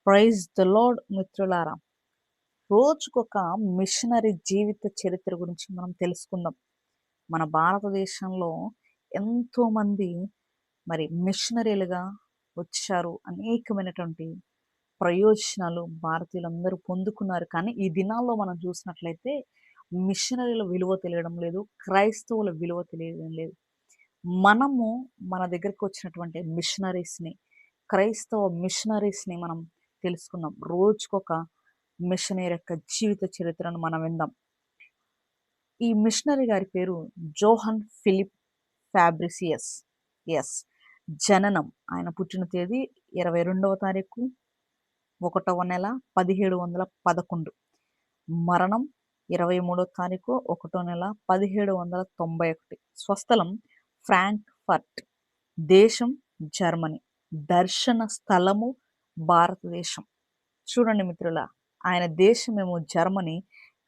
Praise the lord మిత్రులారా. రోజుకొక machinery జీవిత చరిత్ర గురించి మనం తెలుసుకుందాం. మన భారతదేశంలో ఎంతోమంది మిషనరీలుగా వచ్చారు. అనేకమైనటువంటి ప్రయోజనాలు భారతీయులందరూ పొందుకున్నారు. కానీ ఈ దినాల్లో మనం చూసినట్లయితే మిషనరీల విలువ తెలియడం లేదు. క్రైస్తవుల విలువ తెలియడం లేదు. మనము మన దగ్గరికి వచ్చినటువంటి మిషనరీస్‌ని, క్రైస్తవ మిషనరీస్‌ని మనం తెలుసుకుందాం. రోజుకొక మిషనరీ యొక్క జీవిత చరిత్రను మనం విందాం. ఈ మిషనరీ గారి పేరు జోహన్ ఫిలిప్ ఫ్యాబ్రిసియస్. యెస్. జననం ఆయన పుట్టిన తేదీ 22వ తారీఖు 1వ నెల 1711. మరణం 23వ తారీఖు 1వ నెల 1791. స్వస్థలం ఫ్రాంక్ఫర్ట్. దేశం జర్మనీ. దర్శన స్థలము భారతదేశం. చూడండి మిత్రులా, ఆయన దేశమేమో జర్మనీ,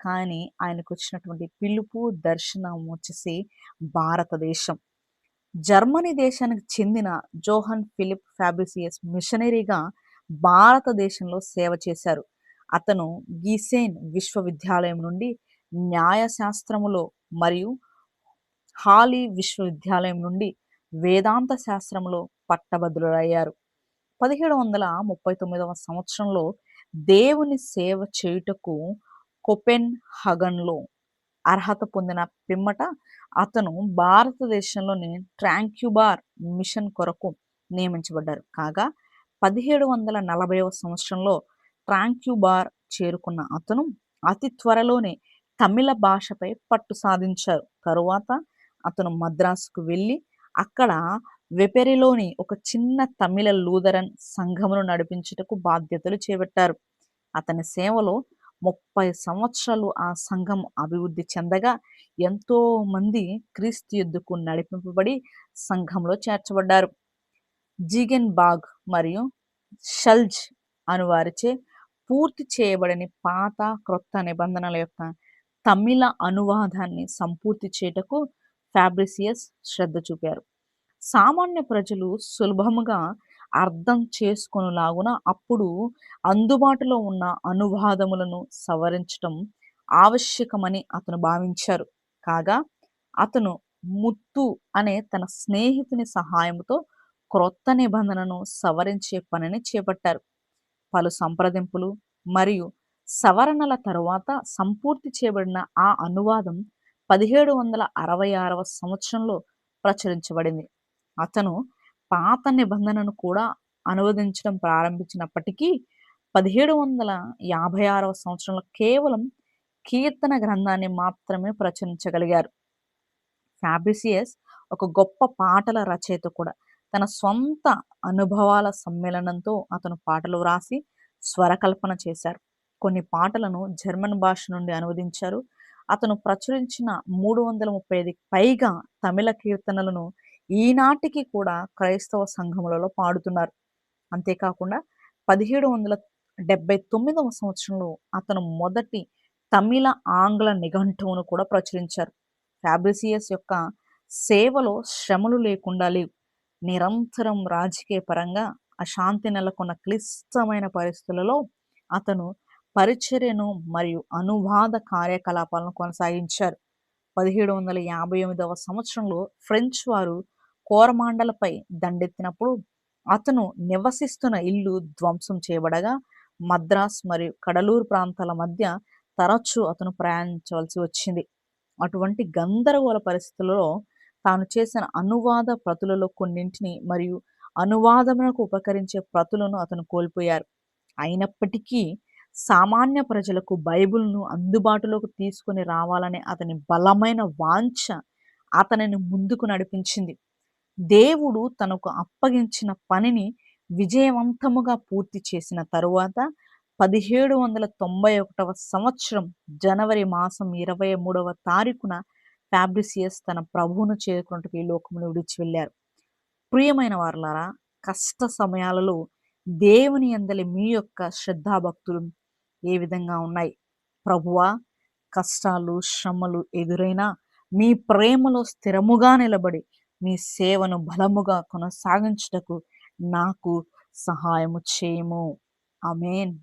కానీ ఆయనకు వచ్చినటువంటి పిలుపు దర్శనం వచ్చేసి భారతదేశం. జర్మనీ దేశానికి చెందిన జోహన్ ఫిలిప్ ఫ్యాబ్రిసియస్ మిషనరీగా భారతదేశంలో సేవ చేశారు. అతను గీసెన్ విశ్వవిద్యాలయం నుండి న్యాయశాస్త్రములో మరియు హాలీ విశ్వవిద్యాలయం నుండి వేదాంత శాస్త్రంలో పట్టభద్రులయ్యారు. 1739వ సంవత్సరంలో దేవుని సేవ చేయుటకు కొపెన్ హగన్లో అర్హత పొందిన పిమ్మట అతను భారతదేశంలోని ట్రాంక్యుబార్ మిషన్ కొరకు నియమించబడ్డారు. కాగా 1740వ సంవత్సరంలో ట్రాంక్యుబార్ చేరుకున్న అతను అతి త్వరలోనే తమిళ భాషపై పట్టు సాధించారు. తరువాత అతను మద్రాసుకు వెళ్ళి అక్కడ వెపెరిలోని ఒక చిన్న తమిళ లూథరన్ సంఘమును నడిపించుటకు బాధ్యతలు చేపట్టారు. అతని సేవలో 30 సంవత్సరాలు ఆ సంఘం అభివృద్ధి చెందగా ఎంతో మంది క్రీస్తు యుద్ధకు నడిపింపబడి సంఘంలో చేర్చబడ్డారు. జీగెన్ బాగ్ మరియు షల్జ్ అను వారిచే పూర్తి చేయబడని పాత క్రొత్త నిబంధనల యొక్క తమిళ అనువాదాన్ని సంపూర్తి చేయుటకు ఫ్యాబ్రిసియస్ శ్రద్ధ చూపారు. సామాన్య ప్రజలు సులభముగా అర్థం చేసుకొనులాగున అప్పుడు అందుబాటులో ఉన్న అనువాదములను సవరించటం ఆవశ్యకమని అతను భావించారు. కాగా అతను ముత్తు అనే తన స్నేహితుని సహాయంతో క్రొత్త నిబంధనను సవరించే పనిని చేపట్టారు. పలు సంప్రదింపులు మరియు సవరణల తరువాత సంపూర్తి చేయబడిన ఆ అనువాదం 1766వ సంవత్సరంలో ప్రచురించబడింది. అతను పాత నిబంధనను కూడా అనువదించడం ప్రారంభించినప్పటికీ 1756వ సంవత్సరంలో కేవలం కీర్తన గ్రంథాన్ని మాత్రమే ప్రచురించగలిగారు. ఫ్యాబ్రిసియస్ ఒక గొప్ప పాటల రచయిత కూడా. తన సొంత అనుభవాల సమ్మేళనంతో అతను పాటలు వ్రాసి స్వరకల్పన చేశారు. కొన్ని పాటలను జర్మన్ భాష నుండి అనువదించారు. అతను ప్రచురించిన 335కి పైగా తమిళ కీర్తనలను ఈనాటికి కూడా క్రైస్తవ సంఘములలో పాడుతున్నారు. అంతేకాకుండా 1779వ సంవత్సరంలో అతను మొదటి తమిళ ఆంగ్ల నిఘంటువును కూడా ప్రచురించారు. ఫ్యాబ్రిసియస్ యొక్క సేవలో శ్రమలు లేకుండా లేవు. నిరంతరం రాజకీయ పరంగా అశాంతి నెలకొన్న క్లిష్టమైన పరిస్థితులలో అతను పరిచర్యను మరియు అనువాద కార్యకలాపాలను కొనసాగించారు. 1758వ సంవత్సరంలో ఫ్రెంచ్ వారు కోరమాండలపై దండెత్తినప్పుడు అతను నివసిస్తున్న ఇల్లు ధ్వంసం చేయబడగా మద్రాస్ మరియు కడలూరు ప్రాంతాల మధ్య తరచూ అతను ప్రయాణించవలసి వచ్చింది. అటువంటి గందరగోళ పరిస్థితులలో తాను చేసిన అనువాద ప్రతులలో కొన్నింటిని మరియు అనువాదమునకు ఉపకరించే ప్రతులను అతను కోల్పోయారు. అయినప్పటికీ సామాన్య ప్రజలకు బైబిల్ను అందుబాటులోకి తీసుకొని రావాలనే అతని బలమైన వాంఛ అతనిని ముందుకు నడిపించింది. దేవుడు తనకు అప్పగించిన పనిని విజయవంతముగా పూర్తి చేసిన తరువాత 1791వ సంవత్సరం జనవరి మాసం 23వ తారీఖున ఫ్యాబ్రిసియస్ తన ప్రభువును చేరుకున్నట్టుకు ఈ లోకమును విడిచి వెళ్ళారు. ప్రియమైన వారలారా, కష్ట సమయాలలో దేవుని యందలి మీ యొక్క శ్రద్ధాభక్తులు ఏ విధంగా ఉన్నాయి? ప్రభువా, కష్టాలు శ్రమలు ఎదురైనా మీ ప్రేమలో స్థిరముగా నిలబడి మీ సేవను బలముగా కొనసాగించుటకు నాకు సహాయము చేయము. ఆమేన్.